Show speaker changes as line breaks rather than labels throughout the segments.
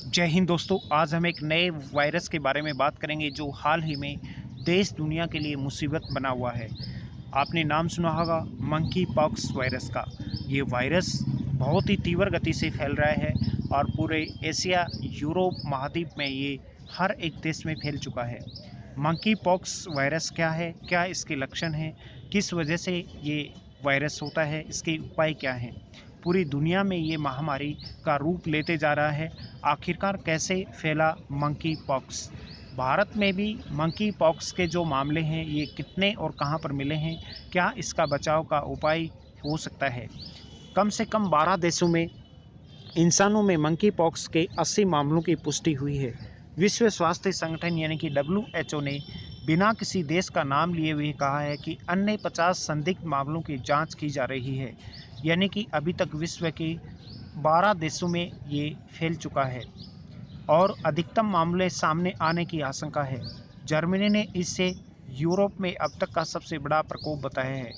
जय हिंद दोस्तों। आज हम एक नए वायरस के बारे में बात करेंगे जो हाल ही में देश दुनिया के लिए मुसीबत बना हुआ है। आपने नाम सुना होगा मंकी पॉक्स वायरस का। ये वायरस बहुत ही तीव्र गति से फैल रहा है और पूरे एशिया यूरोप महाद्वीप में ये हर एक देश में फैल चुका है। मंकी पॉक्स वायरस क्या है, क्या इसके लक्षण हैं, किस वजह से ये वायरस होता है, इसके उपाय क्या हैं। पूरी दुनिया में ये महामारी का रूप लेते जा रहा है। आखिरकार कैसे फैला मंकी पॉक्स, भारत में भी मंकी पॉक्स के जो मामले हैं ये कितने और कहां पर मिले हैं, क्या इसका बचाव का उपाय हो सकता है। कम से कम 12 देशों में इंसानों में मंकी पॉक्स के 80 मामलों की पुष्टि हुई है। विश्व स्वास्थ्य संगठन यानी कि WHO ने बिना किसी देश का नाम लिए हुए कहा है कि अन्य 50 संदिग्ध मामलों की जांच की जा रही है। यानी कि अभी तक विश्व के 12 देशों में ये फैल चुका है और अधिकतम मामले सामने आने की आशंका है। जर्मनी ने इसे यूरोप में अब तक का सबसे बड़ा प्रकोप बताया है।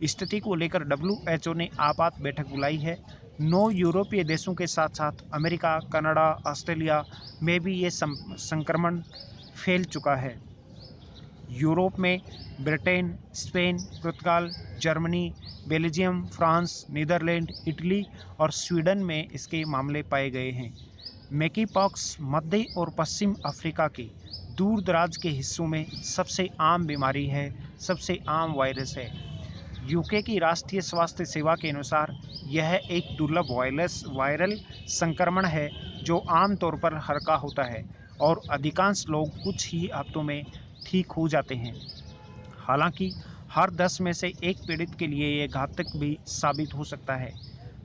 स्थिति को लेकर WHO ने आपात बैठक बुलाई है। 9 यूरोपीय देशों के साथ साथ अमेरिका, कनाडा, ऑस्ट्रेलिया में भी ये संक्रमण फैल चुका है। यूरोप में ब्रिटेन, स्पेन, पुर्तगाल, Germany, Belgium, France, Netherlands, Italy और स्वीडन में इसके मामले पाए गए हैं। मेकीपॉक्स मध्य और पश्चिम अफ्रीका के दूर दराज के हिस्सों में सबसे आम बीमारी है, सबसे आम वायरस है। यूके की राष्ट्रीय स्वास्थ्य सेवा के अनुसार यह एक दुर्लभ वायरल संक्रमण है जो आमतौर पर हल्का होता है और अधिकांश लोग कुछ ही हफ्तों में ठीक हो जाते हैं। हालांकि हर 10 में से एक पीड़ित के लिए यह घातक भी साबित हो सकता है।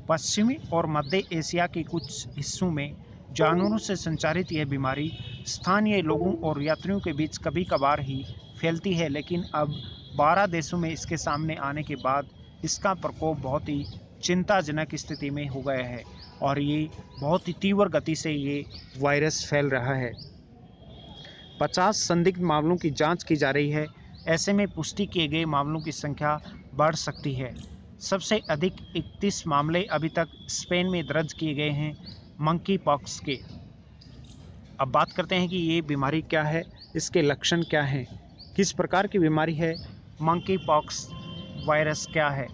पश्चिमी और मध्य एशिया के कुछ हिस्सों में जानवरों से संचारित यह बीमारी स्थानीय लोगों और यात्रियों के बीच कभी कभार ही फैलती है, लेकिन अब 12 देशों में इसके सामने आने के बाद इसका प्रकोप बहुत ही चिंताजनक स्थिति में हो गया है और ये बहुत ही तीव्र गति से ये वायरस फैल रहा है। 50 संदिग्ध मामलों की जांच की जा रही है। ऐसे में पुष्टि किए गए मामलों की संख्या बढ़ सकती है। सबसे अधिक 31 मामले अभी तक स्पेन में दर्ज किए गए हैं मंकी पॉक्स के। अब बात करते हैं कि ये बीमारी क्या है, इसके लक्षण क्या हैं, किस प्रकार की बीमारी है, मंकी पॉक्स वायरस क्या है।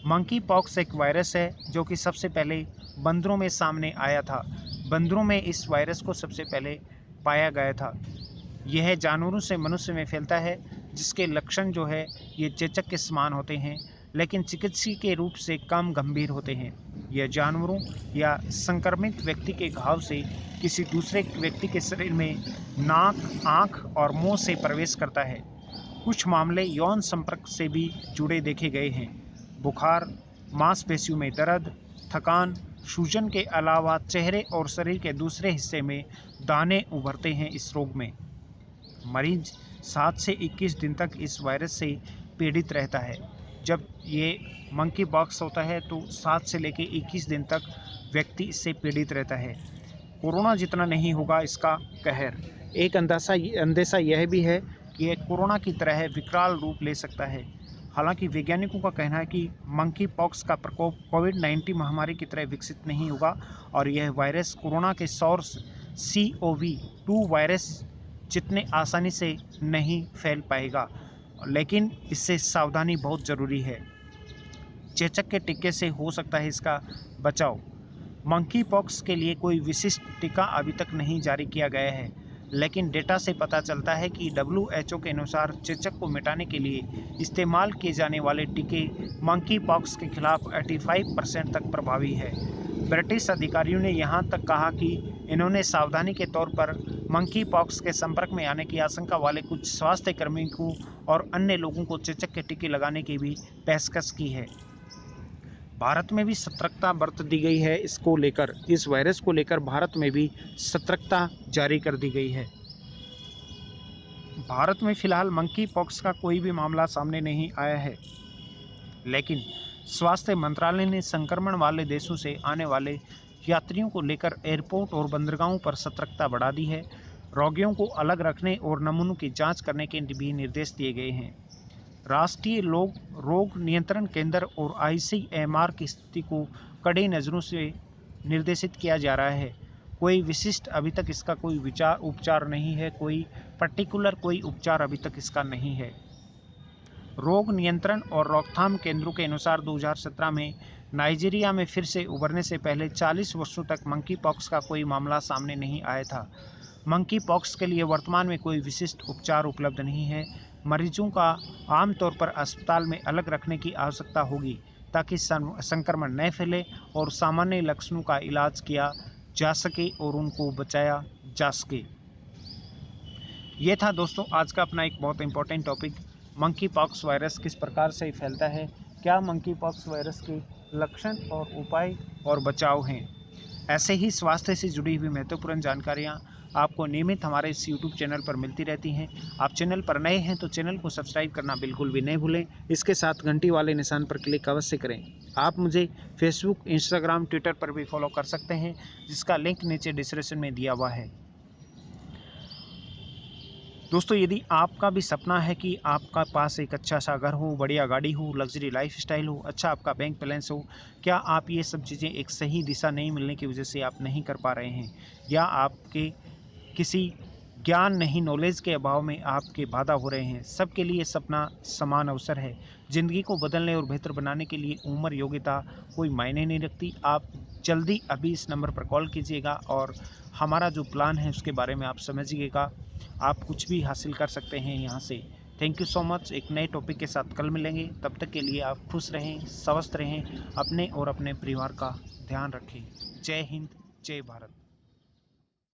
मंकी पॉक्स एक वायरस है जो कि सबसे पहले बंदरों में सामने आया था। बंदरों में इस वायरस को सबसे पहले पाया गया था। यह जानवरों से मनुष्य में फैलता है, जिसके लक्षण जो है ये चेचक के समान होते हैं, लेकिन चिकित्सीय के रूप से कम गंभीर होते हैं। यह जानवरों या संक्रमित व्यक्ति के घाव से किसी दूसरे व्यक्ति के शरीर में नाक, आँख और मुंह से प्रवेश करता है। कुछ मामले यौन संपर्क से भी जुड़े देखे गए हैं। बुखार, मांसपेशियों में दर्द, थकान, सूजन के अलावा चेहरे और शरीर के दूसरे हिस्से में दाने उभरते हैं। इस रोग में मरीज 7 से 21 दिन तक इस वायरस से पीड़ित रहता है। जब ये मंकी पॉक्स होता है तो 7 से लेकर 21 दिन तक व्यक्ति इससे पीड़ित रहता है। कोरोना जितना नहीं होगा इसका कहर। एक अंदेशा यह भी है कि यह कोरोना की तरह विकराल रूप ले सकता है। हालांकि वैज्ञानिकों का कहना है कि मंकी पॉक्स का प्रकोप कोविड-19 महामारी की तरह विकसित नहीं होगा और यह वायरस कोरोना के सॉर्स CoV-2 वायरस जितने आसानी से नहीं फैल पाएगा, लेकिन इससे सावधानी बहुत ज़रूरी है। चेचक के टीके से हो सकता है इसका बचाव। मंकी पॉक्स के लिए कोई विशिष्ट टीका अभी तक नहीं जारी किया गया है, लेकिन डेटा से पता चलता है कि WHO के अनुसार चेचक को मिटाने के लिए इस्तेमाल किए जाने वाले टीके मंकी पॉक्स के खिलाफ 85% तक प्रभावी है। ब्रिटिश अधिकारियों ने यहां तक कहा कि इन्होंने सावधानी के तौर पर मंकी पॉक्स के संपर्क में आने की आशंका वाले कुछ स्वास्थ्य कर्मियों और अन्य लोगों को चेचक के टीके लगाने की भी पेशकश की है। भारत में भी सतर्कता बरत दी गई है। इसको लेकर, इस वायरस को लेकर भारत में भी सतर्कता जारी कर दी गई है। भारत में फिलहाल मंकी पॉक्स का कोई भी मामला सामने नहीं आया है, लेकिन स्वास्थ्य मंत्रालय ने संक्रमण वाले देशों से आने वाले यात्रियों को लेकर एयरपोर्ट और बंदरगाहों पर सतर्कता बढ़ा दी है। रोगियों को अलग रखने और नमूनों की जांच करने के भी निर्देश दिए गए हैं। राष्ट्रीय रोग नियंत्रण केंद्र और ICMR की स्थिति को कड़ी नज़रों से निर्देशित किया जा रहा है। कोई विशिष्ट अभी तक इसका कोई उपचार नहीं है, कोई पर्टिकुलर कोई उपचार अभी तक इसका नहीं है। रोग नियंत्रण और रोकथाम केंद्रों के अनुसार 2017 में नाइजीरिया में फिर से उभरने से पहले 40 वर्षों तक मंकी पॉक्स का कोई मामला सामने नहीं आया था। मंकी पॉक्स के लिए वर्तमान में कोई विशिष्ट उपचार उपलब्ध नहीं है। मरीजों का आमतौर पर अस्पताल में अलग रखने की आवश्यकता होगी ताकि संक्रमण न फैले और सामान्य लक्षणों का इलाज किया जा सके और उनको बचाया जा सके। ये था दोस्तों आज का अपना एक बहुत important topic, monkey pox virus किस प्रकार से फैलता है, क्या मंकी पॉक्स वायरस के लक्षण और उपाय और बचाव हैं। ऐसे ही स्वास्थ्य से जुड़ी हुई महत्वपूर्ण जानकारियाँ आपको नियमित हमारे इस यूट्यूब चैनल पर मिलती रहती हैं। आप चैनल पर नए हैं तो चैनल को सब्सक्राइब करना बिल्कुल भी नहीं भूलें। इसके साथ घंटी वाले निशान पर क्लिक अवश्य करें। आप मुझे फेसबुक, इंस्टाग्राम, ट्विटर पर भी फॉलो कर सकते हैं, जिसका लिंक नीचे डिस्क्रिप्शन में दिया हुआ है। दोस्तों यदि आपका भी सपना है कि आपका पास एक अच्छा सा घर हो, बढ़िया गाड़ी हो, लग्जरी लाइफस्टाइल हो, अच्छा आपका बैंक बैलेंस हो, क्या आप ये सब चीज़ें एक सही दिशा नहीं मिलने की वजह से आप नहीं कर पा रहे हैं, या आपके किसी ज्ञान नहीं, नॉलेज के अभाव में आपके बाधा हो रहे हैं, सबके लिए सपना समान अवसर है। ज़िंदगी को बदलने और बेहतर बनाने के लिए उम्र, योग्यता कोई मायने नहीं रखती। आप जल्दी अभी इस नंबर पर कॉल कीजिएगा और हमारा जो प्लान है उसके बारे में आप समझिएगा। आप कुछ भी हासिल कर सकते हैं यहाँ से। Thank you so much. एक नए टॉपिक के साथ कल मिलेंगे, तब तक के लिए आप खुश रहें, स्वस्थ रहें, अपने और अपने परिवार का ध्यान रखें। जय हिंद, जय भारत।